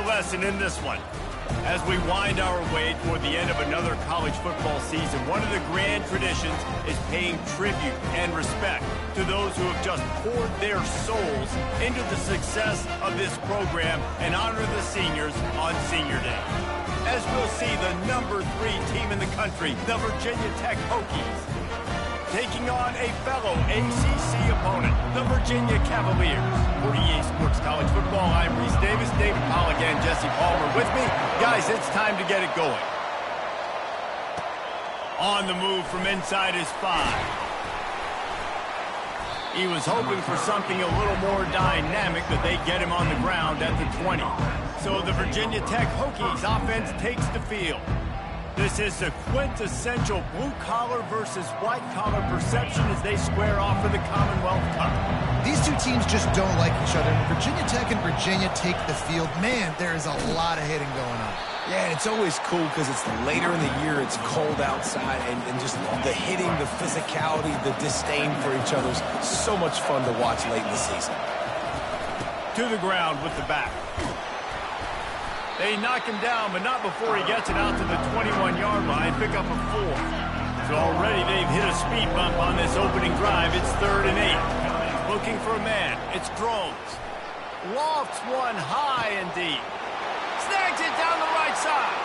lesson in this one. As we wind our way toward the end of another college football season, one of the grand traditions is paying tribute and respect to those who have just poured their souls into the success of this program and honor the seniors on Senior Day. As we'll see the #3 team in the country, the Virginia Tech Hokies, taking on a fellow ACC opponent, the Virginia Cavaliers. For EA Sports College Football, I'm Reese Davis, David Pollack, and Jesse Palmer with me. Guys, it's time to get it going. On the move from inside his 5. He was hoping for something a little more dynamic, but they get him on the ground at the 20. So the Virginia Tech Hokies offense takes the field. This is a quintessential blue-collar versus white-collar perception as they square off for the Commonwealth Cup. These two teams just don't like each other. When Virginia Tech and Virginia take the field, man, there is a lot of hitting going on. Yeah, and it's always cool because it's later in the year, it's cold outside, and just the hitting, the physicality, the disdain for each other's so much fun to watch late in the season. To the ground with the back. They knock him down, but not before he gets it out to the 21-yard line, pick up a 4. So already they've hit a speed bump on this opening drive. It's 3rd and 8. Looking for a man. It's Drones. Lofts one high and deep. Snags it down the right side.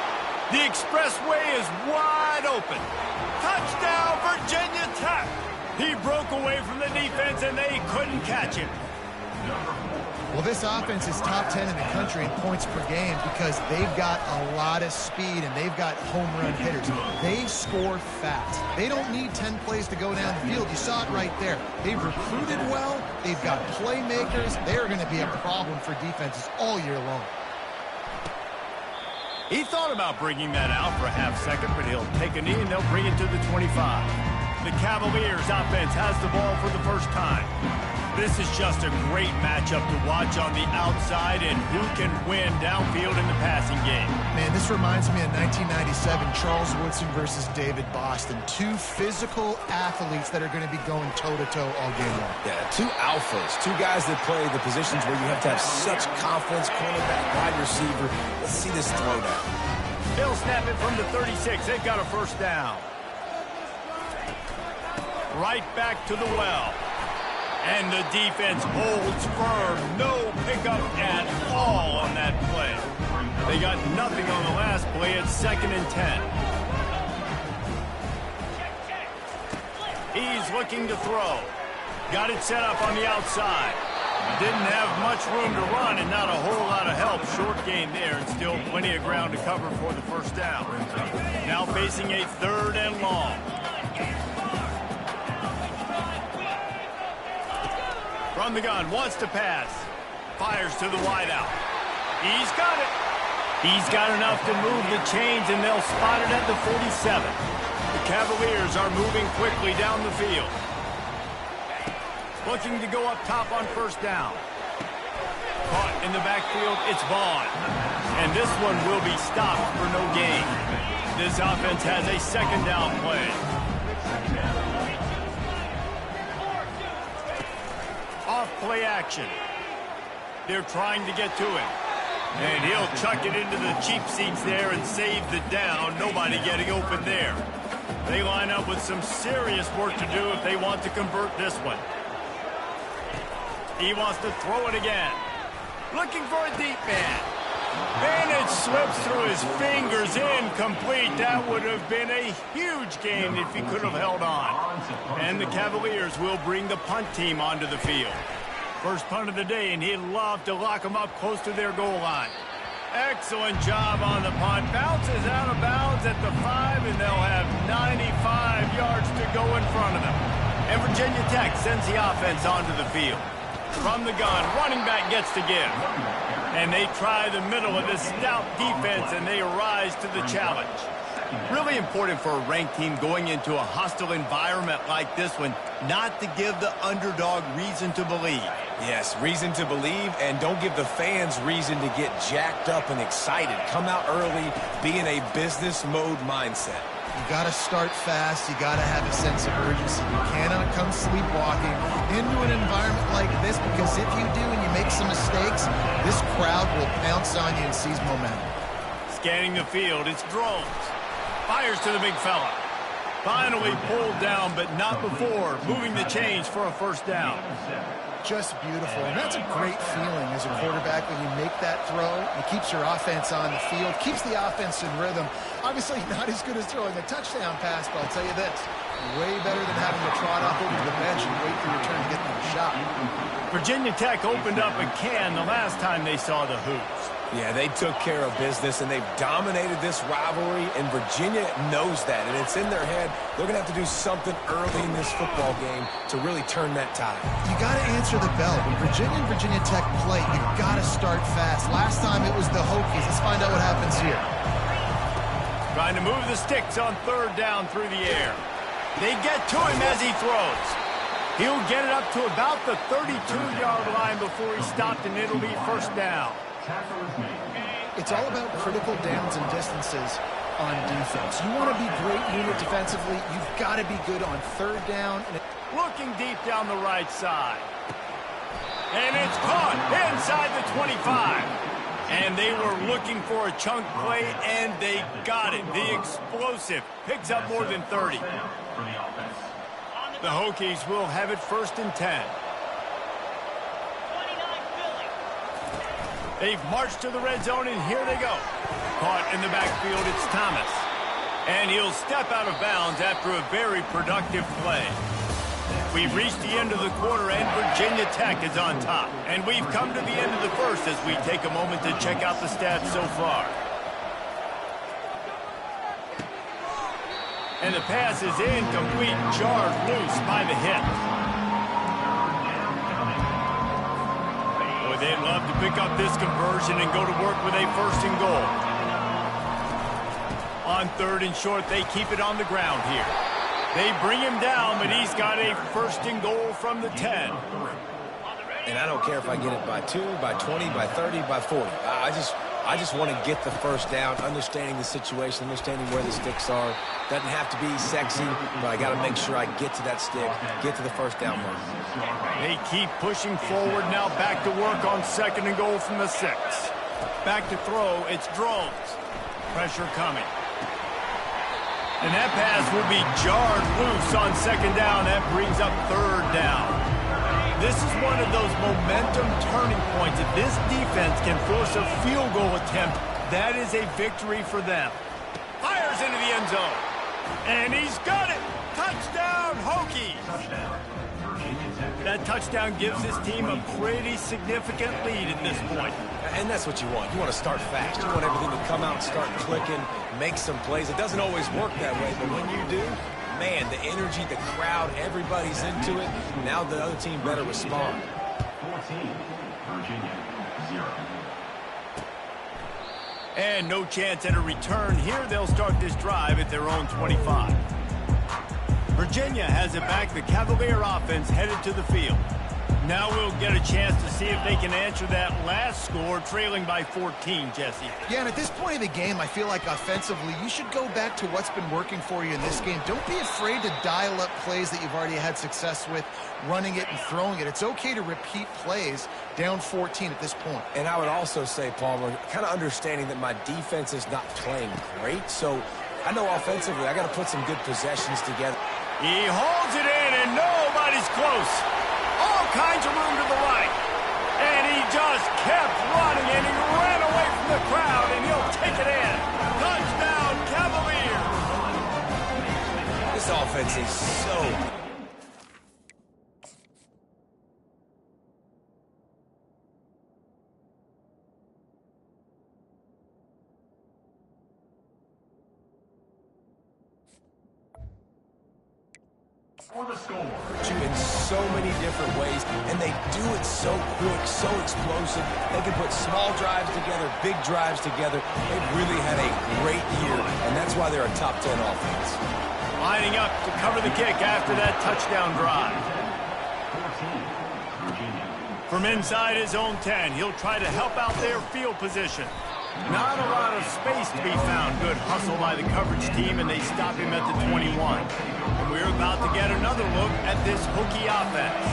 The expressway is wide open. Touchdown, Virginia Tech. He broke away from the defense, and they couldn't catch him. Well, this offense is top 10 in the country in points per game because they've got a lot of speed and they've got home run hitters. They score fast. They don't need 10 plays to go down the field. You saw it right there. They've recruited well. They've got playmakers. They're going to be a problem for defenses all year long. He thought about bringing that out for a half second, but he'll take a knee and they'll bring it to the 25. The Cavaliers offense has the ball for the first time. This is just a great matchup to watch on the outside and who can win downfield in the passing game. Man, this reminds me of 1997, Charles Woodson versus David Boston. Two physical athletes that are going to be going toe-to-toe all game long. Yeah, two alphas, two guys that play the positions where you have to have such confidence, cornerback, wide receiver. Let's see this throwdown. They'll snap it from the 36. They've got a first down. Right back to the well. And the defense holds firm. No pickup at all on that play. They got nothing on the last play. It's 2nd and 10. He's looking to throw. Got it set up on the outside. Didn't have much room to run and not a whole lot of help. Short gain there and still plenty of ground to cover for the first down. Now facing a 3rd and long. From the gun, wants to pass. Fires to the wideout. He's got it. He's got enough to move the chains, and they'll spot it at the 47. The Cavaliers are moving quickly down the field. Looking to go up top on first down. Caught in the backfield, it's Vaughn. And this one will be stopped for no gain. This offense has a 2nd down play. Off-play action. They're trying to get to him. And he'll chuck it into the cheap seats there and save the down. Nobody getting open there. They line up with some serious work to do if they want to convert this one. He wants to throw it again. Looking for a deep man. And it slips through his fingers, incomplete. That would have been a huge gain if he could have held on. And the Cavaliers will bring the punt team onto the field. First punt of the day, and he'd love to lock them up close to their goal line. Excellent job on the punt. Bounces out of bounds at the 5, and they'll have 95 yards to go in front of them. And Virginia Tech sends the offense onto the field. From the gun, running back gets to give. And they try the middle of this stout defense, and they rise to the challenge. Really important for a ranked team going into a hostile environment like this one, not to give the underdog reason to believe. Yes, reason to believe, and don't give the fans reason to get jacked up and excited. Come out early, be in a business mode mindset. You got to start fast. You got to have a sense of urgency. You cannot come sleepwalking into an environment like this, because if you do and you make some mistakes, this crowd will pounce on you and seize momentum. Scanning the field, it's Drones. Fires to the big fella. Finally pulled down, but not before moving the chains for a first down. Just beautiful, and that's a great feeling as a quarterback when you make that throw. It keeps your offense on the field, keeps the offense in rhythm. Obviously not as good as throwing a touchdown pass, but I'll tell you this, way better than having to trot off over to the bench and wait for your turn to get another shot. Virginia Tech opened up a can the last time they saw the Hoops. Yeah, they took care of business, and they've dominated this rivalry, and Virginia knows that, and it's in their head. They're going to have to do something early in this football game to really turn that tide. You got to answer the bell. When Virginia and Virginia Tech play, you got to start fast. Last time it was the Hokies. Let's find out what happens here. Trying to move the sticks on third down through the air. They get to him as he throws. He'll get it up to about the 32-yard line before he's stopped, and it'll be first down. It's all about critical downs and distances on defense. You want to be great unit defensively, you've got to be good on third down. Looking deep down the right side. And it's caught inside the 25. And they were looking for a chunk play, and they got it. The explosive picks up more than 30. The Hokies will have it first and 10. They've marched to the red zone, and here they go. Caught in the backfield, it's Thomas. And he'll step out of bounds after a very productive play. We've reached the end of the quarter, and Virginia Tech is on top. And we've come to the end of the first as we take a moment to check out the stats so far. And the pass is incomplete, jarred loose by the hit. They'd love to pick up this conversion and go to work with a first and goal. On third and short, they keep it on the ground here. They bring him down, but he's got a first and goal from the 10. And I don't care if I get it by 2, by 20, by 30, by 40. I just want to get the first down, understanding the situation, understanding where the sticks are. Doesn't have to be sexy, but I got to make sure I get to that stick, get to the first down mark. They keep pushing forward now, back to work on second and goal from the 6. Back to throw, it's Drones. Pressure coming. And that pass will be jarred loose on second down. That brings up third down. This is one of those momentum turning points. If this defense can force a field goal attempt, that is a victory for them. Fires into the end zone. And he's got it. Touchdown, Hokies. That touchdown gives this team a pretty significant lead at this point. And that's what you want. You want to start fast. You want everything to come out and start clicking, make some plays. It doesn't always work that way, but when you do, man, the energy, the crowd, everybody's into it. Now the other team better respond. 14, Virginia, 0. And no chance at a return here. They'll start this drive at their own 25. Virginia has it back. The Cavalier offense headed to the field. Now we'll get a chance to see if they can answer that last score, trailing by 14, Jesse. Yeah, and at this point of the game, I feel like offensively, you should go back to what's been working for you in this game. Don't be afraid to dial up plays that you've already had success with, running it and throwing it. It's okay to repeat plays down 14 at this point. And I would also say, Palmer, kind of understanding that my defense is not playing great, so I know offensively I got to put some good possessions together. He holds it in, and nobody's close. All kinds of room to the right. And he just kept running, and he ran away from the crowd, and he'll take it in. Touchdown, Cavaliers. This offense is so... For the score. in so many different ways, and they do it so quick, so explosive. They can put small drives together, big drives together. They've really had a great year, and that's why they're a top 10 offense. Lining up to cover the kick after that touchdown drive. 14, Virginia. From inside his own 10, he'll try to help out their field position. Not a lot of space to be found. Good hustle by the coverage team, and they stop him at the 21. And we're about to get another look at this Hokie offense.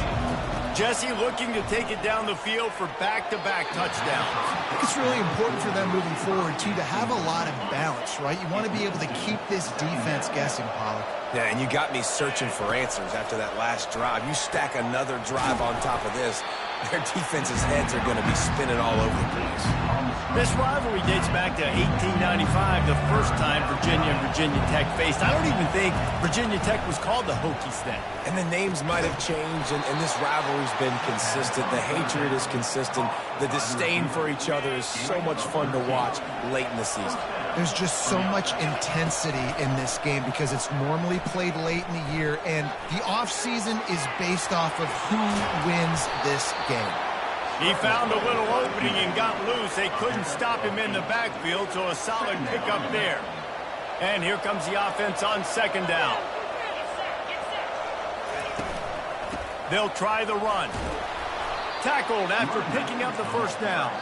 Jesse looking to take it down the field for back-to-back touchdowns. I think it's really important for them moving forward, too, to have a lot of balance, right? You want to be able to keep this defense guessing, Pollard. Yeah, and you got me searching for answers after that last drive. You stack another drive on top of this, their defense's heads are going to be spinning all over the place. This rivalry dates back to 1895, the first time Virginia and Virginia Tech faced. I don't even think Virginia Tech was called the Hokies then. And the names might have changed, and this rivalry's been consistent. The hatred is consistent. The disdain for each other is so much fun to watch late in the season. There's just so much intensity in this game because it's normally played late in the year, and the offseason is based off of who wins this game. He found a little opening and got loose. They couldn't stop him in the backfield, so a solid pickup there. And here comes the offense on second down. They'll try the run. Tackled after picking up the first down.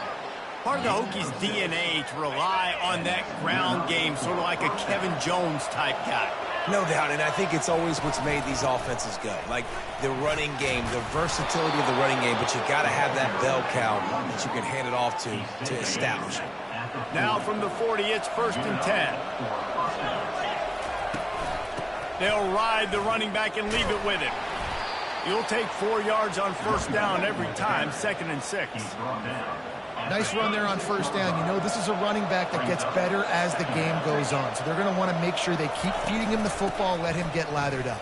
Part of the Hokies' DNA to rely on that ground game, sort of like a Kevin Jones-type guy. No doubt, and I think it's always what's made these offenses go. Like the running game, the versatility of the running game, but you got to have that bell cow that you can hand it off to establish it. Now from the 40, it's 1st and 10. They'll ride the running back and leave it with him. You'll take 4 yards on first down every time, 2nd and 6. Nice run there on first down. You know, this is a running back that gets better as the game goes on. So they're going to want to make sure they keep feeding him the football, let him get lathered up.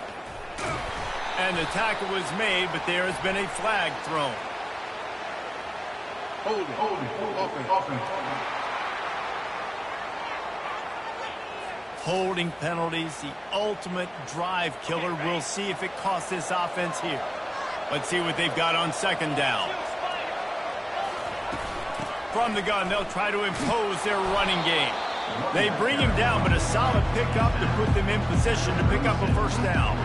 And the tackle was made, but there has been a flag thrown. Holding penalties, the ultimate drive killer. We'll see if it costs this offense here. Let's see what they've got on second down. From the gun, they'll try to impose their running game. They bring him down, but a solid pickup to put them in position to pick up a first down.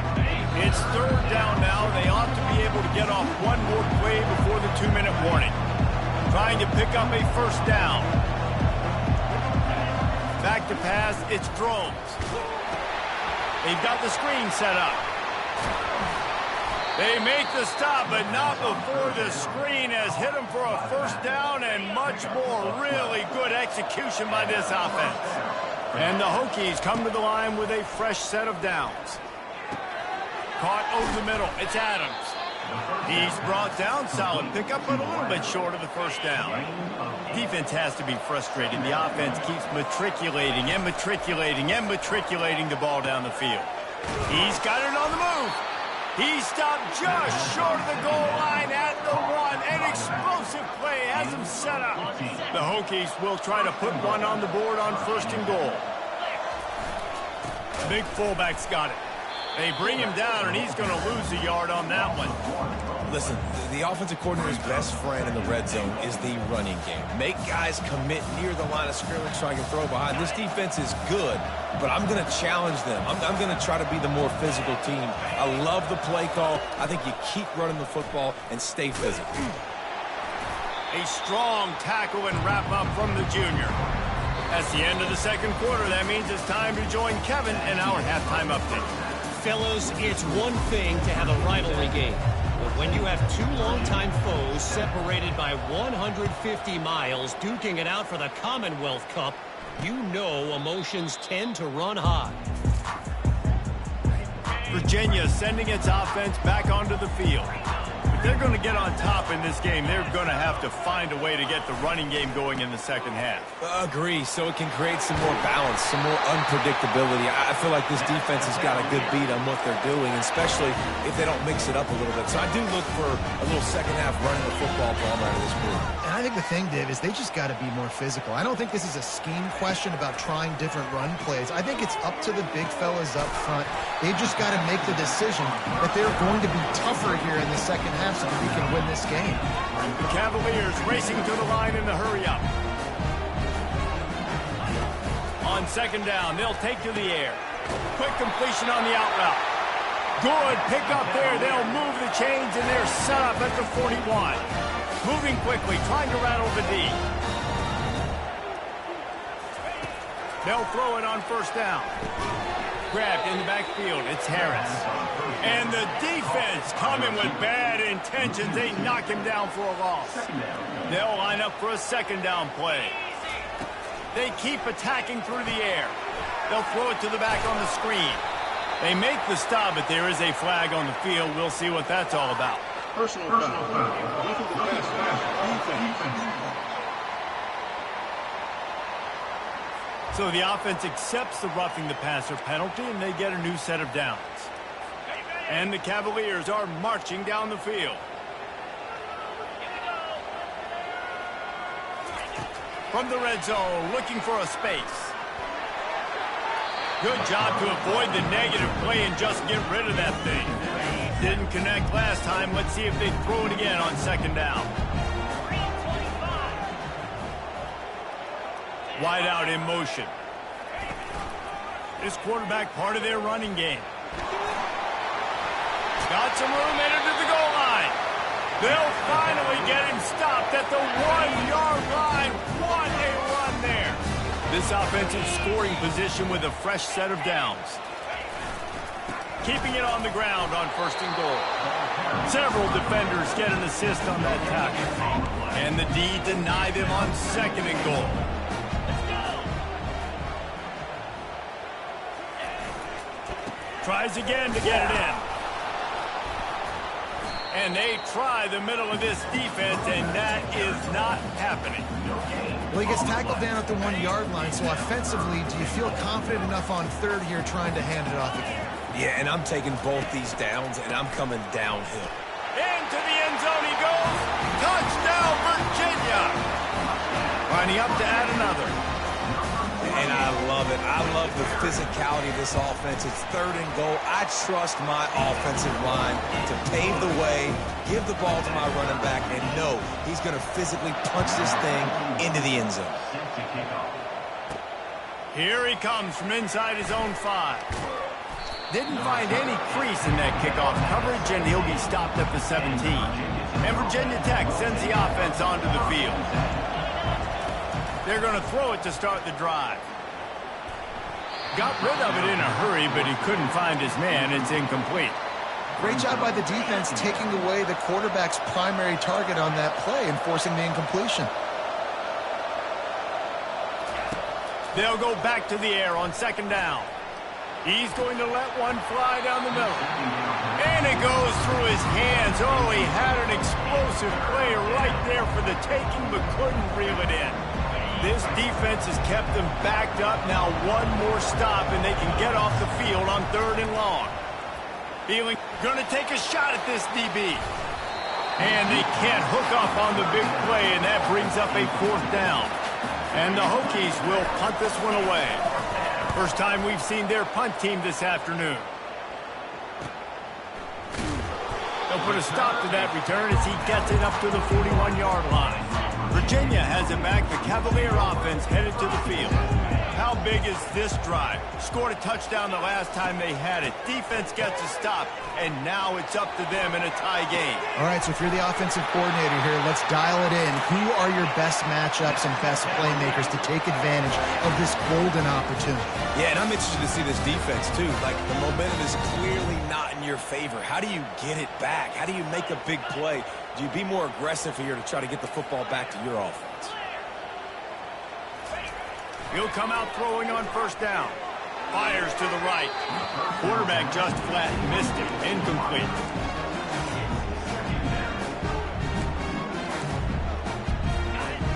It's 3rd down now. They ought to be able to get off one more play before the 2-minute warning. Trying to pick up a first down. Back to pass, it's Drones. They've got the screen set up. They make the stop, but not before the screen has hit them for a first down and much more. Really good execution by this offense. And the Hokies come to the line with a fresh set of downs. Caught over the middle. It's Adams. He's brought down. Solid pickup, but a little bit short of the first down. Defense has to be frustrated. The offense keeps matriculating and matriculating and matriculating the ball down the field. He's got it on the move. He stopped just short of the goal line at the 1. An explosive play has him set up. The Hokies will try to put one on the board on 1st and goal. Big fullback's got it. They bring him down, and he's going to lose a yard on that one. Listen, the offensive coordinator's best friend in the red zone is the running game. Make guys commit near the line of scrimmage so I can throw behind. This defense is good, but I'm going to challenge them. I'm going to try to be the more physical team. I love the play call. I think you keep running the football and stay physical. A strong tackle and wrap up from the junior. That's the end of the 2nd quarter. That means it's time to join Kevin in our halftime update. Fellas, it's one thing to have a rivalry game, but when you have 2 longtime foes separated by 150 miles duking it out for the Commonwealth Cup, you know emotions tend to run high. Virginia sending its offense back onto the field. If they're going to get on top in this game, they're going to have to find a way to get the running game going in the second half. Agree, so it can create some more balance, some more unpredictability. I feel like this defense has got a good beat on what they're doing, especially if they don't mix it up a little bit. So I do look for a little second half running the football ball out of this group. And I think the thing, Dave, is they just got to be more physical. I don't think this is a scheme question about trying different run plays. I think it's up to the big fellas up front. They've just got to make the decision that they're going to be tougher here in the second half so that we can win this game. The Cavaliers racing to the line in the hurry-up. On second down, they'll take to the air. Quick completion on the out route. Good pickup there. They'll move the chains, and they're set up at the 41. Moving quickly, trying to rattle the D. They'll throw it on first down. Grabbed in the backfield. It's Harris. And the defense coming with bad intentions. They knock him down for a loss. They'll line up for a second down play. They keep attacking through the air. They'll throw it to the back on the screen. They make the stop, but there is a flag on the field. We'll see what that's all about. Personal foul. So the offense accepts the roughing the passer penalty, and they get a new set of downs. And the Cavaliers are marching down the field. From the red zone, looking for a space. Good job to avoid the negative play and just get rid of that thing. Didn't connect last time. Let's see if they throw it again on second down. Wide out in motion. This quarterback part of their running game. Got some room headed to the goal line. They'll finally get him stopped at the 1-yard line. What a run there. This offensive scoring position with a fresh set of downs. Keeping it on the ground on first and goal. Several defenders get an assist on that tackle. And the D deny them on second and goal. Tries again to get it in. And they try the middle of this defense, and that is not happening. Well, he gets tackled down at the 1-yard line, so offensively, do you feel confident enough on third here trying to hand it off again? Yeah, and I'm taking both these downs, and I'm coming downhill. Into the end zone he goes. Touchdown, Virginia. Lining up to add another. And I love it. I love the physicality of this offense. It's third and goal. I trust my offensive line to pave the way, give the ball to my running back, and know he's going to physically punch this thing into the end zone. Here he comes from inside his own 5. Didn't find any crease in that kickoff coverage, and he'll be stopped at the 17. And Virginia Tech sends the offense onto the field. They're going to throw it to start the drive. Got rid of it in a hurry, but he couldn't find his man. It's incomplete. Great job by the defense taking away the quarterback's primary target on that play and forcing the incompletion. They'll go back to the air on second down. He's going to let one fly down the middle. And it goes through his hands. Oh, he had an explosive play right there for the taking, but couldn't reel it in. This defense has kept them backed up. Now one more stop, and they can get off the field on third and long. Feeling going to take a shot at this DB. And they can't hook up on the big play, and that brings up a fourth down. And the Hokies will punt this one away. First time we've seen their punt team this afternoon. They'll put a stop to that return as he gets it up to the 41-yard line. Virginia has it back. The Cavalier offense headed to the field. How big is this drive? Scored a touchdown the last time they had it. Defense gets a stop, and now it's up to them in a tie game. All right, so if you're the offensive coordinator here, let's dial it in. Who are your best matchups and best playmakers to take advantage of this golden opportunity? Yeah, and I'm interested to see this defense, too. Like, the momentum is clearly not in your favor. How do you get it back? How do you make a big play? Do you be more aggressive here to try to get the football back to your offense? He'll come out throwing on first down. Fires to the right. Quarterback just flat missed it. Incomplete.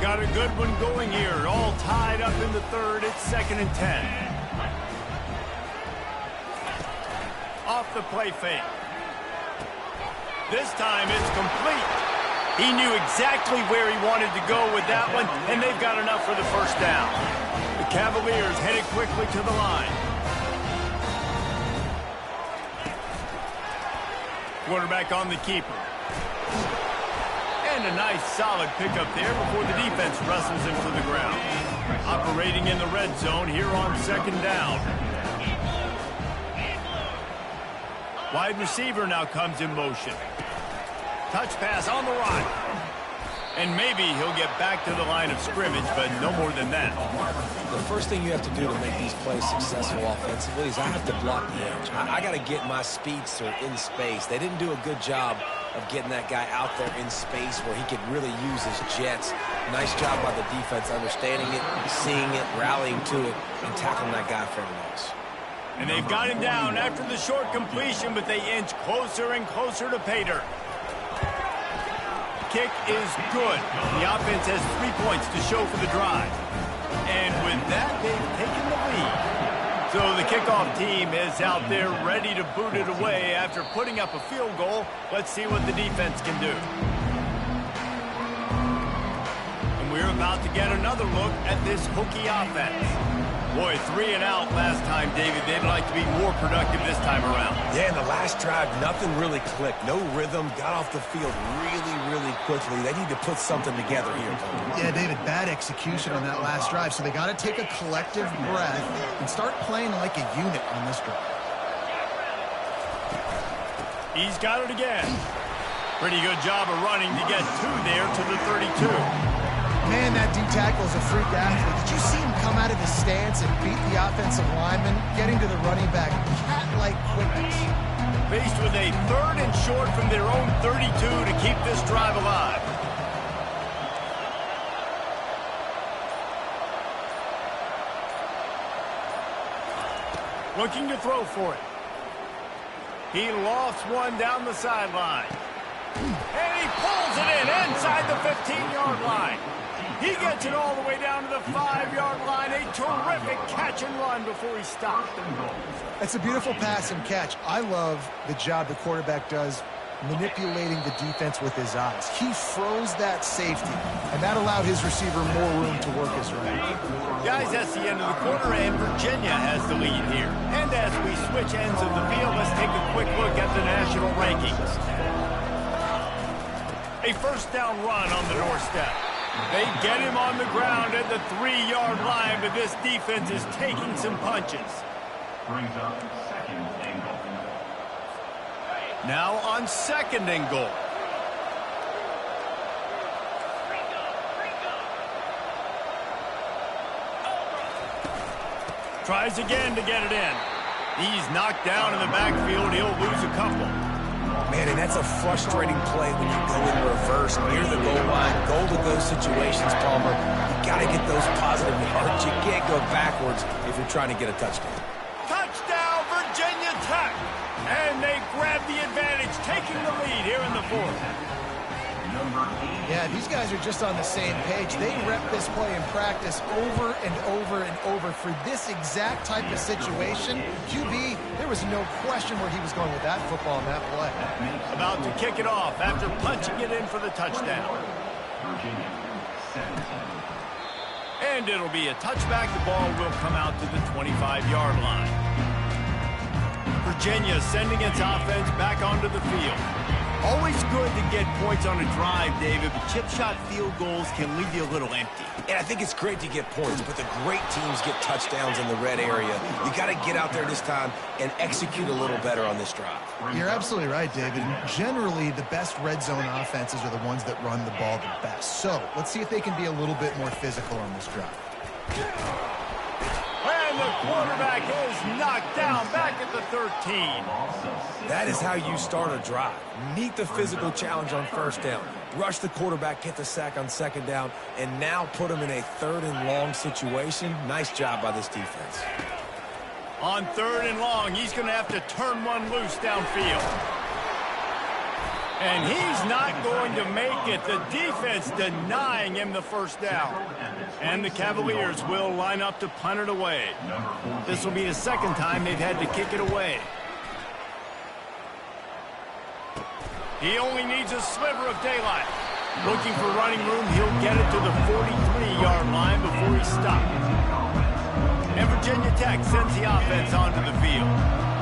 Got a good one going here. All tied up in the third. It's 2nd and 10. Off the play fake. This time it's complete. He knew exactly where he wanted to go with that one, and they've got enough for the first down. The Cavaliers headed quickly to the line. Quarterback on the keeper. And a nice solid pickup there before the defense wrestles him to the ground. Operating in the red zone here on second down. Wide receiver now comes in motion. Touch pass on the right. And maybe he'll get back to the line of scrimmage, but no more than that. the first thing you have to do to make these plays successful offensively is I have to block the edge. I got to get my speedster in space. They didn't do a good job of getting that guy out there in space where he could really use his jets. Nice job by the defense understanding it, seeing it, rallying to it, and tackling that guy in front of us. And they've got him down after the short completion, but they inch closer and closer to pay dirt. Kick is good. The offense has 3 points to show for the drive. And with that, they've taken the lead. So the kickoff team is out there ready to boot it away after putting up a field goal. Let's see what the defense can do. And we're about to get another look at this Hokie offense. Boy, 3 and out last time, David. They'd like to be more productive this time around. Yeah, in the last drive, nothing really clicked. No rhythm, got off the field really quickly. They need to put something together here, Tony. Yeah, David, bad execution on that last drive, so they got to take a collective breath and start playing like a unit on this drive. He's got it again. Pretty good job of running to get 2 there to the 32. Man, that D-tackle is a freak athlete. Did you see him come out of his stance and beat the offensive lineman, getting to the running back, cat-like quickness? Faced with a 3rd and short from their own 32 to keep this drive alive. Looking to throw for it. He lofts one down the sideline. And he pulls it in inside the 15-yard line. He gets it all the way down to the 5-yard line. A terrific catch and run before he stopped. It's a beautiful pass and catch. I love the job the quarterback does manipulating the defense with his eyes. He froze that safety, and that allowed his receiver more room to work his right. Guys, that's the end of the quarter, and Virginia has the lead here. And as we switch ends of the field, let's take a quick look at the national rankings. A first down run on the doorstep. They get him on the ground at the 3-yard line, but this defense is taking some punches. Brings up 2nd and goal. Now on 2nd and goal. Tries again to get it in. He's knocked down in the backfield. He'll lose a couple. Man, and that's a frustrating play when you go in reverse near the goal line. Goal-to-go situations, Palmer. You got to get those positive yards. You can't go backwards if you're trying to get a touchdown. Touchdown, Virginia Tech. And they grab the advantage, taking the lead here in the 4th. Yeah, these guys are just on the same page. They rep this play in practice over and over and over for this exact type of situation. QB, there was no question where he was going with that football and that play. About to kick it off after punching it in for the touchdown. And it'll be a touchback. The ball will come out to the 25-yard line. Virginia sending its offense back onto the field. Always good to get points on a drive, David, but chip shot field goals can leave you a little empty. And I think it's great to get points, but the great teams get touchdowns in the red area. You got to get out there this time and execute a little better on this drive. You're absolutely right, David. Generally, the best red zone offenses are the ones that run the ball the best. So let's see if they can be a little bit more physical on this drive. And the quarterback is knocked down back at the 13. That is how you start a drive. Meet the physical challenge on 1st down. Rush the quarterback, get the sack on 2nd down, and now put him in a 3rd and long situation. Nice job by this defense. On 3rd and long, he's going to have to turn one loose downfield. And he's not going to make it. The defense denying him the 1st down. And the Cavaliers will line up to punt it away. This will be the 2nd time they've had to kick it away. He only needs a sliver of daylight. Looking for running room, he'll get it to the 43-yard line before he stops. And Virginia Tech sends the offense onto the field.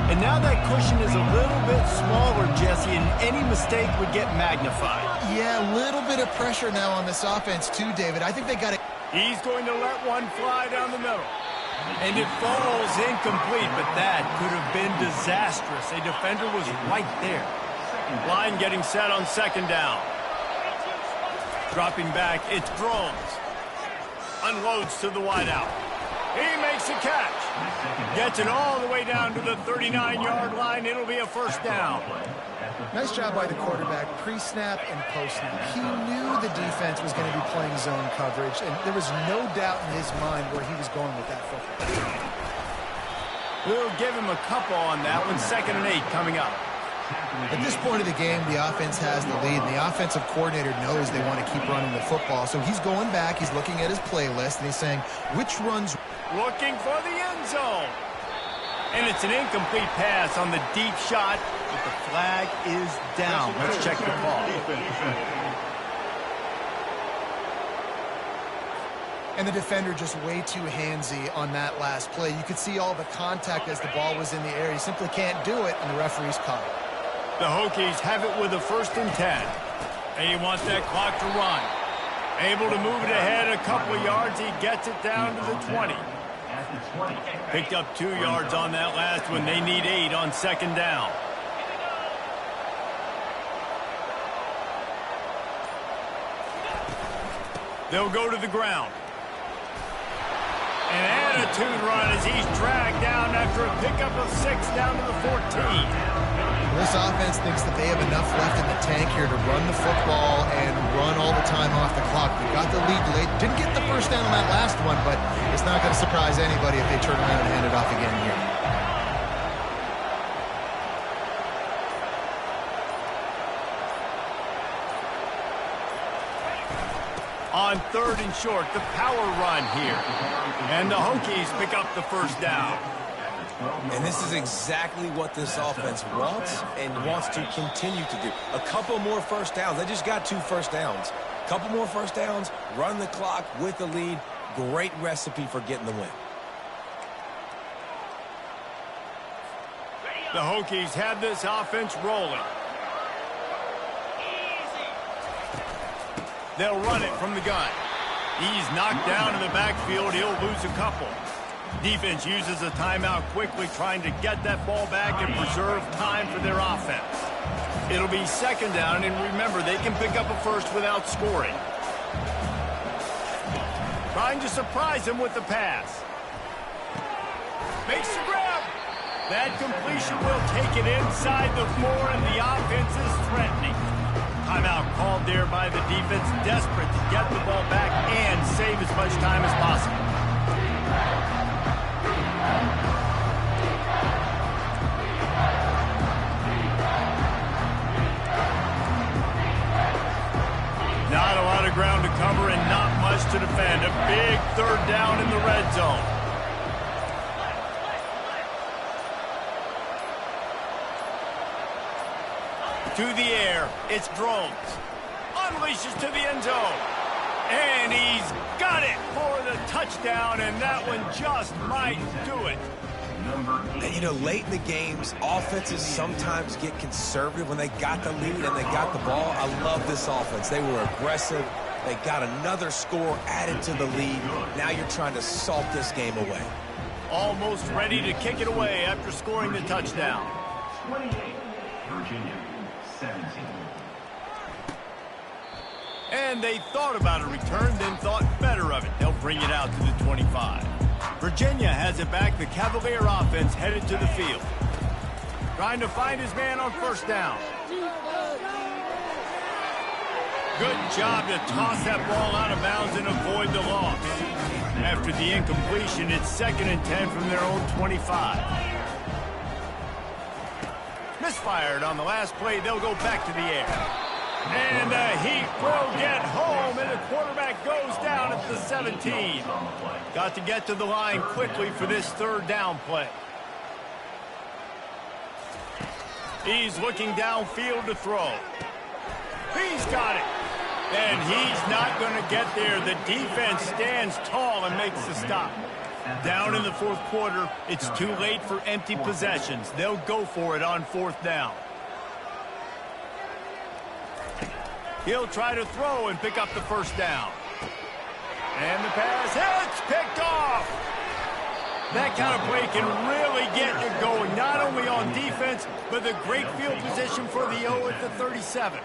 And now that cushion is a little bit smaller, Jesse, and any mistake would get magnified. Yeah, a little bit of pressure now on this offense too, David. I think they got it. He's going to let one fly down the middle. And it falls incomplete, but that could have been disastrous. A defender was right there. Line getting set on 2nd down. Dropping back, it's Groves. Unloads to the wideout. He makes the catch. Gets it all the way down to the 39-yard line. It'll be a first down. Nice job by the quarterback, pre-snap and post-snap. He knew the defense was going to be playing zone coverage, and there was no doubt in his mind where he was going with that football. We'll give him a couple on that one. 2nd and 8 coming up. At this point of the game, the offense has the lead, and the offensive coordinator knows they want to keep running the football. So he's going back, he's looking at his playlist, and he's saying, which runs... Looking for the end zone. And it's an incomplete pass on the deep shot, but the flag is down. Let's check the call. And the defender just way too handsy on that last play. You could see all the contact as the ball was in the air. He simply can't do it, and the referee's caught it. The Hokies have it with a 1st and 10. They want that clock to run. Able to move it ahead a couple of yards. He gets it down to the 20. Picked up 2 yards on that last one. They need 8 on 2nd down. They'll go to the ground. An attitude run as he's dragged down after a pickup of 6 down to the 14. This offense thinks that they have enough left in the tank here to run the football and run all the time off the clock. They got the lead late. Didn't get the first down on that last one, but it's not going to surprise anybody if they turn around and hand it off again here. On 3rd and short, the power run here. And the Hokies pick up the first down. And this is exactly what this offense wants and wants to continue to do. A couple more first downs. They just got 2 first downs. A couple more first downs, run the clock with the lead. Great recipe for getting the win. The Hokies have this offense rolling. They'll run it from the gun. He's knocked down in the backfield. He'll lose a couple. Defense uses a timeout quickly, trying to get that ball back and preserve time for their offense. It'll be 2nd down, and remember, they can pick up a first without scoring. Trying to surprise him with the pass. Makes the grab. That completion will take it inside the 4, and the offense is threatening. Timeout called there by the defense, desperate to get the ball back and save as much time as possible. Not a lot of ground to cover and not much to defend. A big 3rd down in the red zone. To the air, it's Drones. Unleashes to the end zone. And he's got it for the touchdown, and that one just might do it. And, you know, late in the games, offenses sometimes get conservative when they got the lead and they got the ball. I love this offense. They were aggressive. They got another score added to the lead. Now you're trying to salt this game away. Almost ready to kick it away after scoring the touchdown. 28, Virginia, 17. And they thought about a return, then thought better of it. They'll bring it out to the 25. Virginia has it back. The Cavalier offense headed to the field. Trying to find his man on 1st down. Good job to toss that ball out of bounds and avoid the loss. After the incompletion, it's 2nd and 10 from their own 25. Misfired on the last play. They'll go back to the air. And the Heat will get home, and the quarterback goes down at the 17. Got to get to the line quickly for this 3rd down play. He's looking downfield to throw. He's got it. And he's not going to get there. The defense stands tall and makes the stop. Down in the 4th quarter, it's too late for empty possessions. They'll go for it on 4th down. He'll try to throw and pick up the 1st down. And the pass hits, picked off. That kind of play can really get you going, not only on defense, but the great field position for the O at the 37.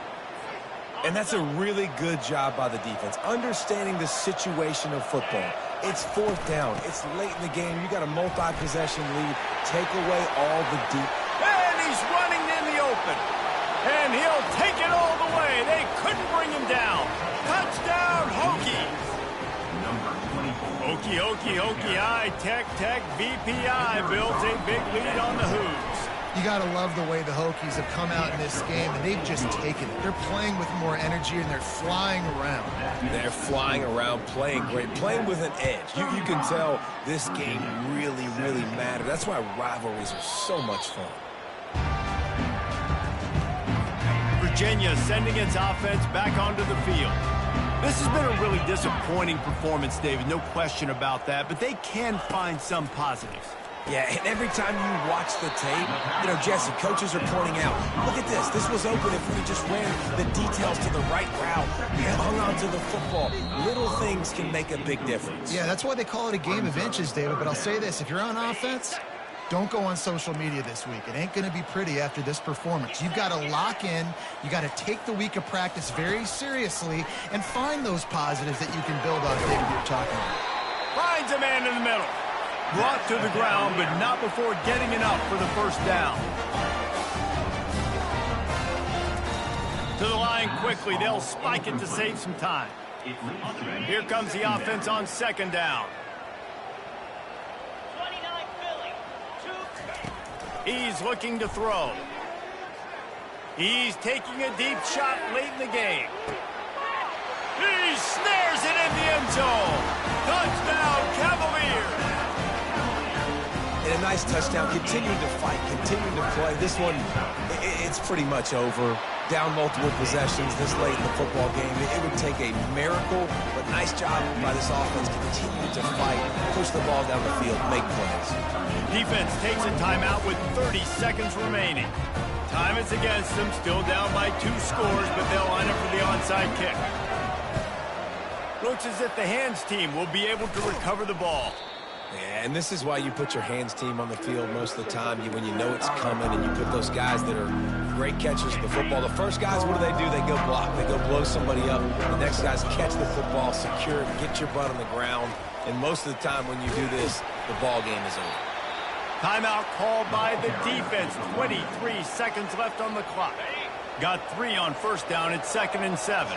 And that's a really good job by the defense, understanding the situation of football. It's fourth down. It's late in the game. You got a multi-possession lead. Take away all the deep. And he's running in the open. And he'll take it all the way. They couldn't bring him down. Touchdown, Hokies. Hokie, Hokie, Hokie, I, Tech, VPI builds a big lead on the Hoos. You got to love the way the Hokies have come out in this game, and they've just taken it. They're playing with more energy, and they're flying around. They're flying around, playing great, playing with an edge. You can tell this game really, really matters. That's why rivalries are so much fun. Virginia sending its offense back onto the field. This has been a really disappointing performance, David, no question about that, but they can find some positives. Yeah, and every time you watch the tape, you know, Jesse, coaches are pointing out, look at this. This was open if we just ran the details to the right route. We hung on to the football. Little things can make a big difference. Yeah, that's why they call it a game of inches, David. But I'll say this, if you're on offense, don't go on social media this week. It ain't going to be pretty after this performance. You've got to lock in. You got to take the week of practice very seriously and find those positives that you can build on, David, you're talking about. Finds a man in the middle. Brought to the ground, but not before getting enough for the first down. To the line quickly. They'll spike it to save some time. Here comes the offense on second down. He's looking to throw. He's taking a deep shot late in the game. He snares it in the end zone. Touchdown, Cavaliers. And a nice touchdown, continuing to fight, continuing to play. This one, it's pretty much over. Down multiple possessions this late in the football game. It would take a miracle, but nice job by this offense. Continue to fight, push the ball down the field, make plays. Defense takes a timeout with 30 seconds remaining. Time is against them, still down by 2 scores, but they'll line up for the onside kick. Looks as if the hands team will be able to recover the ball. Yeah, and this is why you put your hands team on the field most of the time. When you know it's coming and you put those guys that are great catchers of the football. The first guys, what do? They go block. They go blow somebody up. The next guys catch the football, secure it, get your butt on the ground. And most of the time when you do this, the ball game is over. Timeout called by the defense. 23 seconds left on the clock. Got 3 on first down. It's 2nd and 7.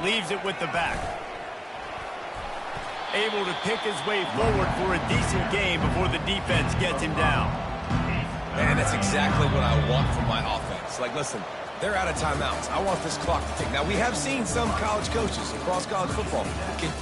Leaves it with the back. Able to pick his way forward for a decent game before the defense gets him down. Man, that's exactly what I want from my offense. Like, listen, they're out of timeouts. I want this clock to tick. Now, we have seen some college coaches across college football who can